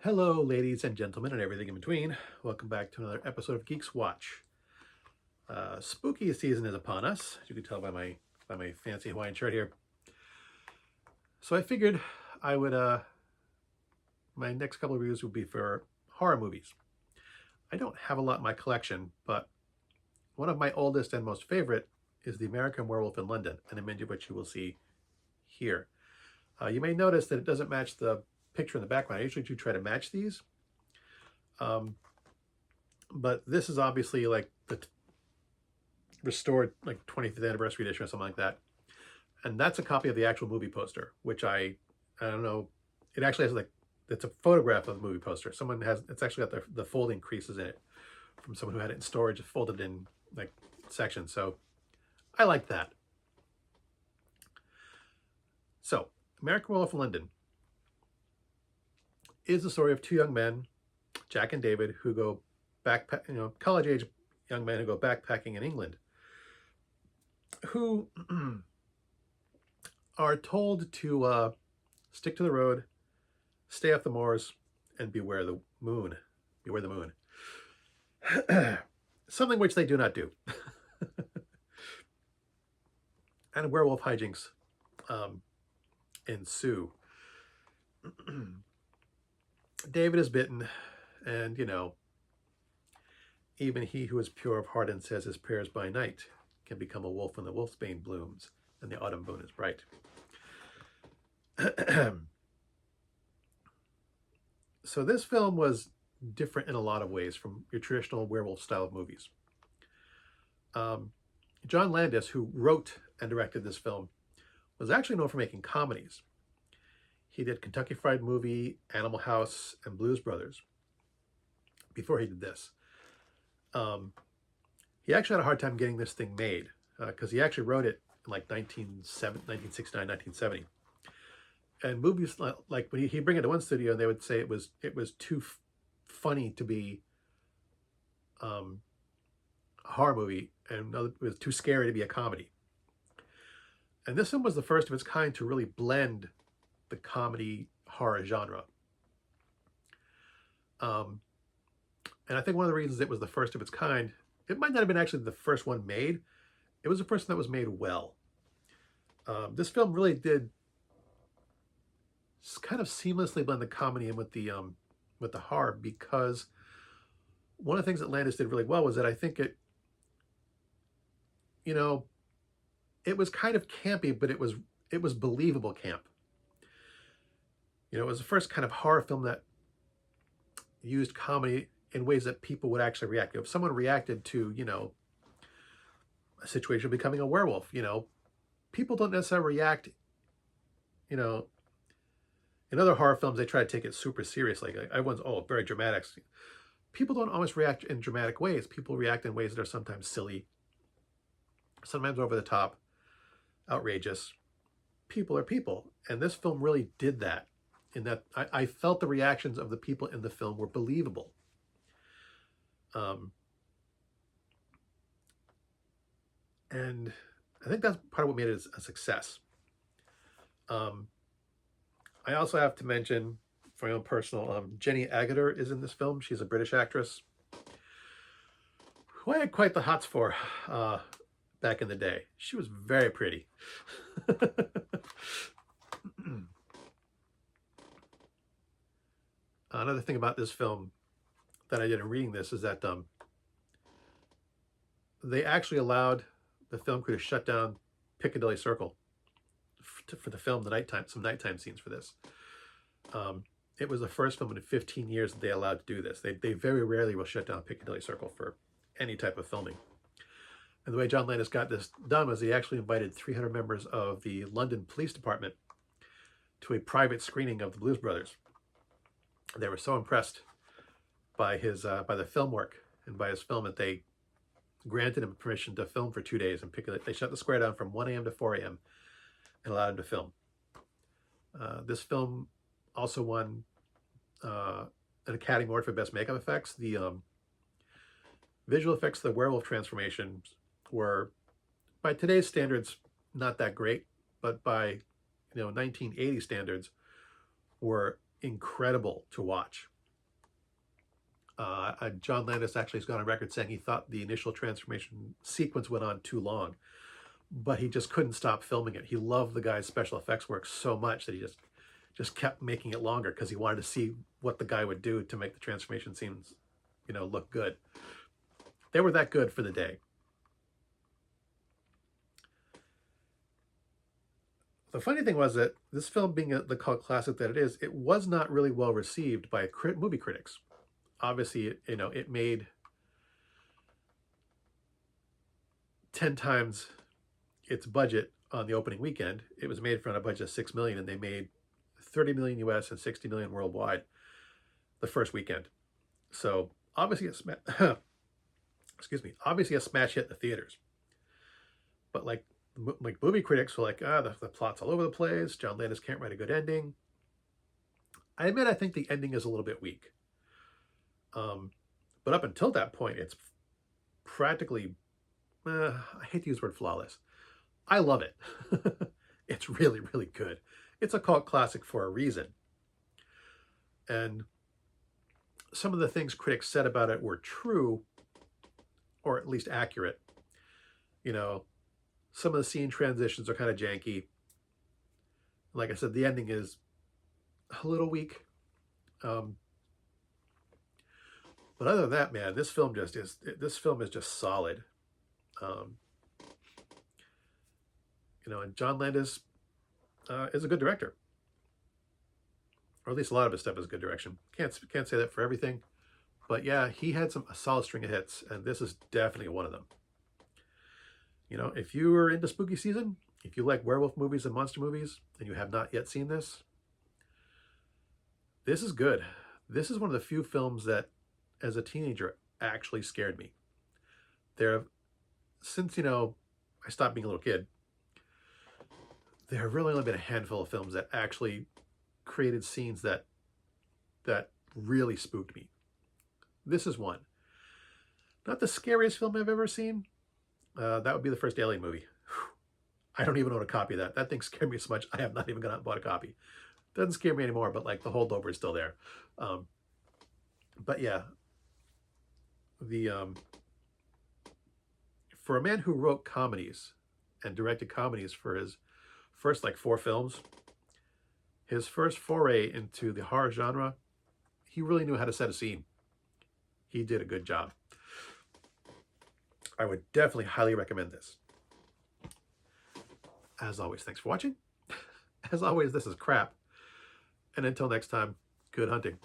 Hello, ladies and gentlemen, and everything in between. Welcome back to another episode of Geeks Watch. Spooky season is upon us, as you can tell by my fancy Hawaiian shirt here. So I figured I would my next couple of reviews would be for horror movies. I don't have a lot in my collection, but one of my oldest and most favorite is The American Werewolf in London, an image of which you will see here. You may notice that it doesn't match the picture in the background. I usually do try to match these. But this is obviously like the restored like 25th anniversary edition or something like that. And that's a copy of the actual movie poster, which I don't know. It actually has like, it's a photograph of the movie poster. Someone has, it's actually got the folding creases in it from someone who had it in storage, folded in like sections. So I like that. So American Werewolf in London is the story of two young men, Jack and David, who go college age young men who go backpacking in England, who are told to stick to the road, stay off the moors, and beware the moon. Beware the moon. Something which they do not do. And werewolf hijinks ensue. David is bitten, and even he who is pure of heart and says his prayers by night can become a wolf when the wolfsbane blooms and the autumn moon is bright. So this film was different in a lot of ways from your traditional werewolf style of movies. John Landis, who wrote and directed this film, was actually known for making comedies. He did Kentucky Fried Movie, Animal House, and Blues Brothers before he did this. He actually had a hard time getting this thing made because he actually wrote it in like 1969, 1970. And movies like when he'd bring it to one studio, and they would say it was too funny to be a horror movie, and it was too scary to be a comedy. And this one was the first of its kind to really blend the comedy horror genre. And I think one of the reasons it was the first of its kind, it might not have been actually the first one made. It was the first one that was made well. This film really did kind of seamlessly blend the comedy in with the horror, because one of the things that Landis did really well was that I think it was kind of campy, but it was believable camp. It was the first kind of horror film that used comedy in ways that people would actually react. If someone reacted to, a situation of becoming a werewolf, people don't necessarily react, in other horror films, they try to take it super seriously. Like everyone's, very dramatic. People don't always react in dramatic ways. People react in ways that are sometimes silly, sometimes over the top, outrageous. People are people. And this film really did that, in that I felt the reactions of the people in the film were believable. And I think that's part of what made it a success. I also have to mention, for my own personal, Jenny Agutter is in this film. She's a British actress who I had quite the hots for back in the day. She was very pretty. Another thing about this film that I did in reading this is that they actually allowed the film crew to shut down Piccadilly Circle for the film, some nighttime scenes for this. It was the first film in 15 years that they allowed to do this. They very rarely will shut down Piccadilly Circle for any type of filming. And the way John Landis got this done was he actually invited 300 members of the London Police Department to a private screening of the Blues Brothers. They were so impressed by by the film work and by his film that they granted him permission to film for 2 days in Piccadilly. They shut the square down from 1 a.m. to 4 a.m. and allowed him to film. This film also won an Academy Award for Best Makeup Effects. The visual effects of the werewolf transformations were, by today's standards, not that great, but by 1980 standards, were incredible to watch. John Landis actually has gone on record saying he thought the initial transformation sequence went on too long, but he just couldn't stop filming it. He loved the guy's special effects work so much that he just kept making it longer because he wanted to see what the guy would do to make the transformation scenes, look good. They were that good for the day. The funny thing was that this film, being the cult classic that it is, it was not really well received by movie critics. Obviously, it made 10 times its budget on the opening weekend. It was made for a budget of $6 million, and they made $30 million US and $60 million worldwide the first weekend. So obviously, obviously a smash hit in the theaters. But like movie critics were like, the plot's all over the place. John Landis can't write a good ending. I admit I think the ending is a little bit weak. But up until that point, it's practically, I hate to use the word flawless. I love it. It's really, really good. It's a cult classic for a reason. And some of the things critics said about it were true, or at least accurate. Some of the scene transitions are kind of janky. Like I said, the ending is a little weak. But other than that, man, this film is just solid. And John Landis is a good director, or at least a lot of his stuff is good direction. Can't say that for everything, but yeah, he had a solid string of hits, and this is definitely one of them. If you are into spooky season, if you like werewolf movies and monster movies, and you have not yet seen this, this is good. This is one of the few films that, as a teenager, actually scared me. Since I stopped being a little kid, there have really only been a handful of films that actually created scenes that really spooked me. This is one. Not the scariest film I've ever seen. That would be the first Alien movie. I don't even own a copy of that. That thing scared me so much, I have not even gone out and bought a copy. Doesn't scare me anymore, but like the holdover is still there. But yeah, for a man who wrote comedies and directed comedies for his first 4 films, his first foray into the horror genre, he really knew how to set a scene. He did a good job. I would definitely highly recommend this. As always, thanks for watching. As always, this is crap. And until next time, good hunting.